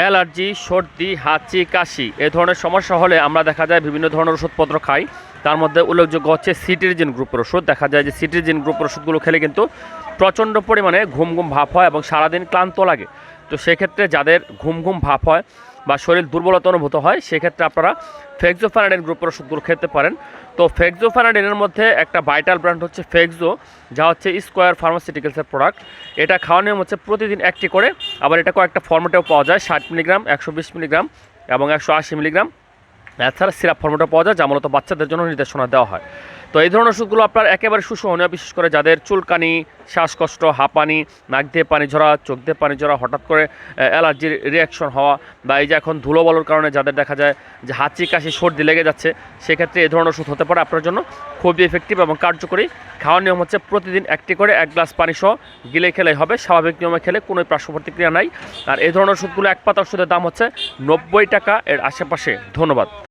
Allergy, সর্দি, হাঁচি, কাশি এই ধরনের সমস্যা হলে আমরা দেখা যায় বিভিন্ন ধরনের ওষুধপত্র খাই। তার মধ্যে উল্লেখযোগ্য হচ্ছে সিট্রিজিন গ্রুপের ওষুধ। দেখা যায় যে সিট্রিজিন গ্রুপের ওষুধগুলো খেলে কিন্তু প্রচণ্ড পরিমাণে ঘুম ঘুম ভাব হয় এবং সারাদিন ক্লান্ত লাগে। তো সেক্ষেত্রে যাদের ঘুম ঘুম ভাব হয় বা শরীর দুর্বলতা অনুভূত হয়, সেক্ষেত্রে আপনারা ফেক্সোফেনাডিন গ্রুপের ওষুধগুলো খেতে পারেন। তো ফেক্সোফেনাডিনের মধ্যে একটা ভাইটাল ব্র্যান্ড হচ্ছে ফেক্সো, যা হচ্ছে স্কোয়ার ফার্মাসিউটিক্যালসের প্রোডাক্ট। এটা খাওয়ার নিয়ম হচ্ছে প্রতিদিন একটি করে, আবার এটা কয়েকটা ফর্মেটেও পাওয়া যায়, 60 মিলিগ্রাম, 120 মিলিগ্রাম এবং 180 মিলিগ্রাম। এছাড়া সিরাপ ফর্মেটও পাওয়া যায়, যা মূলত বাচ্চাদের জন্য নির্দেশনা দেওয়া হয়। তো এই ধরনের ওষুধগুলো আপনার একেবারে সুসহনীয়, বিশেষ করে যাদের চুলকানি, শ্বাসকষ্ট, হাঁপানি, নাক দিয়ে পানি ঝরা, চোখ দিয়ে পানি ঝরা, হঠাৎ করে অ্যালার্জির রিয়াকশন হওয়া, বা এই যে এখন ধুলোবালুর কারণে যাদের দেখা যায় যে হাঁচি, কাশি, সর্দি লেগে যাচ্ছে, সেক্ষেত্রে এই ধরনের ওষুধ হতে পারে আপনার জন্য খুবই এফেক্টিভ এবং কার্যকরী। খাওয়ার নিয়ম হচ্ছে প্রতিদিন একটি করে 1 গ্লাস পানি সহ গিলে খেলেই হবে। স্বাভাবিক নিয়মে খেলে কোনো পার্শ্ব প্রতিক্রিয়া নাই। আর এই ধরনের ওষুধগুলো এক পাতা ওষুধের দাম হচ্ছে 90 টাকা এর আশেপাশে। ধন্যবাদ।